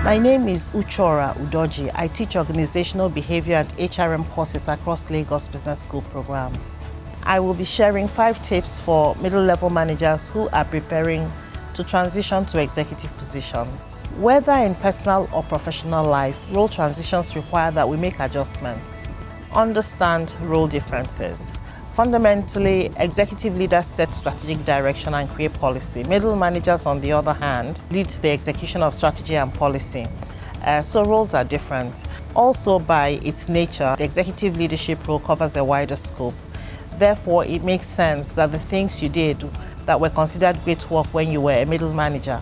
My name is Uchora Udoji. I teach organizational behavior and HRM courses across Lagos Business School programs. I will be sharing 5 tips for middle-level managers who are preparing to transition to executive positions. Whether in personal or professional life, role transitions require that we make adjustments. Understand role differences. Fundamentally, executive leaders set strategic direction and create policy. Middle managers, on the other hand, lead the execution of strategy and policy. So roles are different. Also, by its nature, the executive leadership role covers a wider scope. Therefore, it makes sense that the things you did that were considered great work when you were a middle manager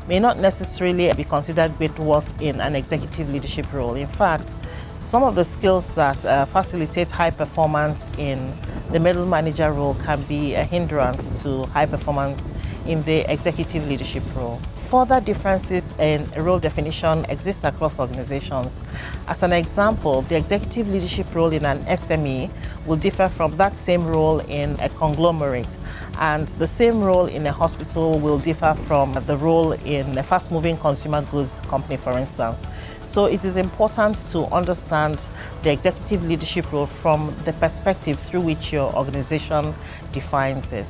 may not necessarily be considered great work in an executive leadership role. In fact, some of the skills that facilitate high performance in the middle manager role can be a hindrance to high performance in the executive leadership role. Further differences in role definition exist across organizations. As an example, the executive leadership role in an SME will differ from that same role in a conglomerate, and the same role in a hospital will differ from the role in a fast-moving consumer goods company, for instance. So it is important to understand the executive leadership role from the perspective through which your organization defines it.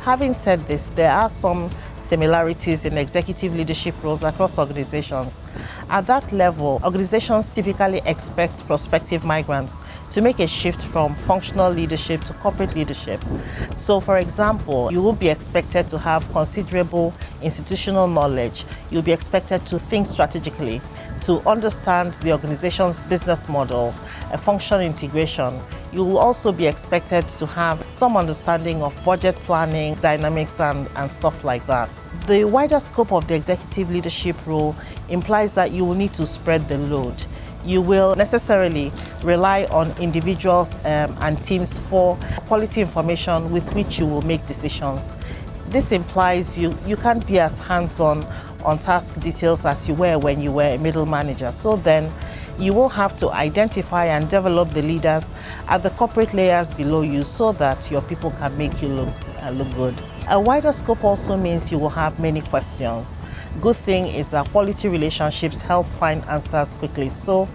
Having said this, there are some similarities in executive leadership roles across organizations. At that level, organizations typically expect prospective migrants to make a shift from functional leadership to corporate leadership. So, for example, you will be expected to have considerable institutional knowledge. You'll be expected to think strategically, to understand the organization's business model, a function integration. You will also be expected to have some understanding of budget planning, dynamics, and stuff like that. The wider scope of the executive leadership role implies that you will need to spread the load. You will necessarily rely on individuals and teams for quality information with which you will make decisions. This implies you can't be as hands-on on task details as you were when you were a middle manager. So then you will have to identify and develop the leaders at the corporate layers below you so that your people can make you look good. A wider scope also means you will have many questions. Good thing is that quality relationships help find answers quickly. So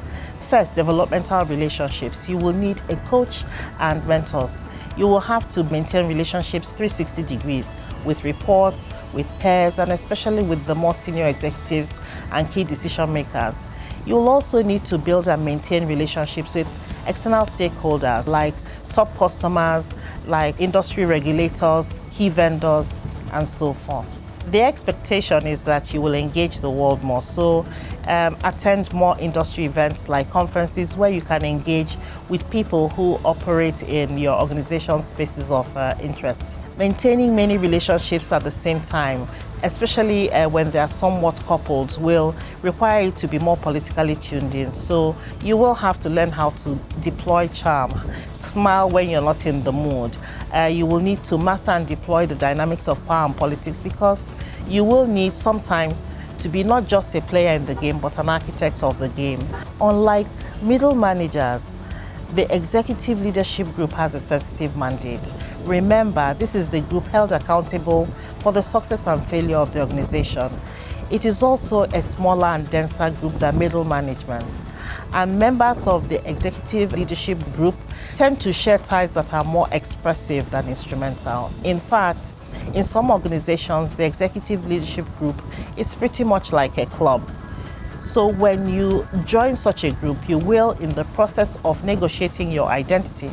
first, developmental relationships. You will need a coach and mentors. You will have to maintain relationships 360 degrees with reports, with peers, and especially with the more senior executives and key decision makers. You'll also need to build and maintain relationships with external stakeholders like top customers, like industry regulators, key vendors, and so forth. The expectation is that you will engage the world more, so attend more industry events like conferences where you can engage with people who operate in your organization's spaces of interest. Maintaining many relationships at the same time, especially when they are somewhat coupled, will require you to be more politically tuned in. So you will have to learn how to deploy charm, smile when you're not in the mood. You will need to master and deploy the dynamics of power and politics, because you will need sometimes to be not just a player in the game, but an architect of the game. Unlike middle managers, the executive leadership group has a sensitive mandate. Remember, this is the group held accountable for the success and failure of the organization. It is also a smaller and denser group than middle management. And members of the executive leadership group tend to share ties that are more expressive than instrumental. In fact, in some organizations, the executive leadership group is pretty much like a club. So when you join such a group, you will, in the process of negotiating your identity,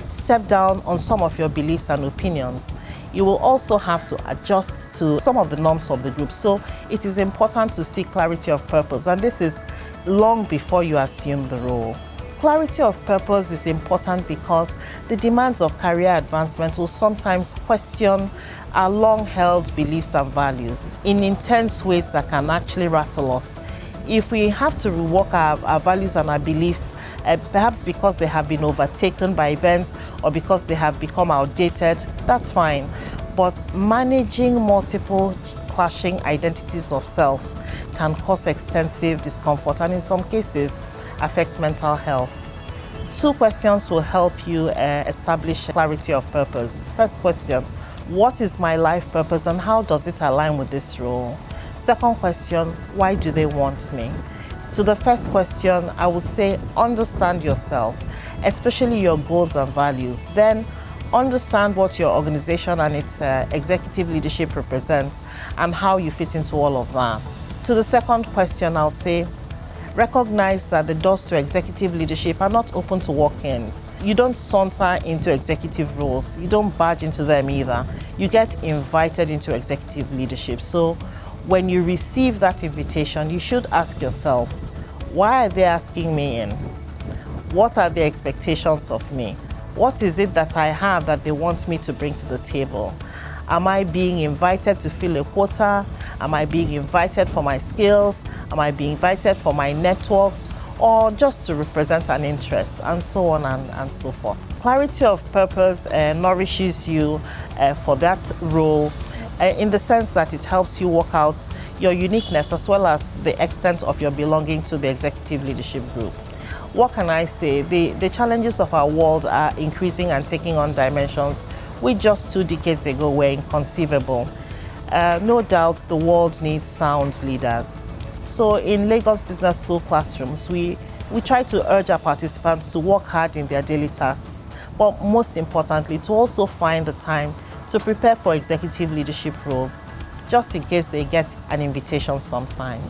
step down on some of your beliefs and opinions. You will also have to adjust to some of the norms of the group. So it is important to seek clarity of purpose, and this is long before you assume the role. Clarity of purpose is important because the demands of career advancement will sometimes question our long-held beliefs and values in intense ways that can actually rattle us. If we have to rework our values and our beliefs, perhaps because they have been overtaken by events or because they have become outdated, that's fine. But managing multiple clashing identities of self can cause extensive discomfort and in some cases affect mental health. 2 questions will help you establish clarity of purpose. First question, what is my life purpose and how does it align with this role? Second question, why do they want me? To the first question, I would say understand yourself, especially your goals and values. Then understand what your organization and its executive leadership represents and how you fit into all of that. To the second question, I'll say recognize that the doors to executive leadership are not open to walk-ins. You don't saunter into executive roles. You don't barge into them either. You get invited into executive leadership. So when you receive that invitation, you should ask yourself, why are they asking me in? What are their expectations of me? What is it that I have that they want me to bring to the table? Am I being invited to fill a quota? Am I being invited for my skills? Am I being invited for my networks? Or just to represent an interest? And so on and so forth. Clarity of purpose nourishes you for that role in the sense that it helps you work out your uniqueness as well as the extent of your belonging to the executive leadership group. What can I say? The challenges of our world are increasing and taking on dimensions which just 2 decades ago were inconceivable. No doubt the world needs sound leaders. So in Lagos Business School classrooms, we try to urge our participants to work hard in their daily tasks, but most importantly, to also find the time to prepare for executive leadership roles, just in case they get an invitation sometime.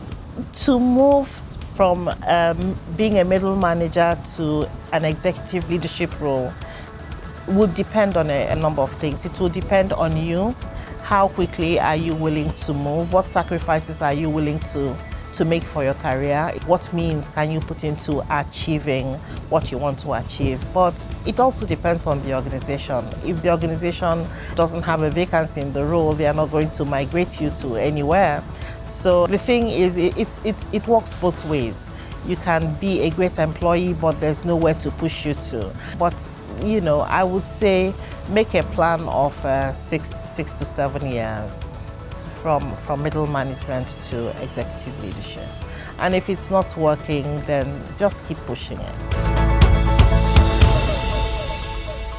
To move from being a middle manager to an executive leadership role would depend on a number of things. It will depend on you. How quickly are you willing to move? What sacrifices are you willing to make for your career? What means can you put into achieving what you want to achieve? But it also depends on the organization. If the organization doesn't have a vacancy in the role, they are not going to migrate you to anywhere. So the thing is, it works both ways. You can be a great employee, but there's nowhere to push you to. But you know, I would say make a plan of 6 to 7 years from middle management to executive leadership. And if it's not working, then just keep pushing it.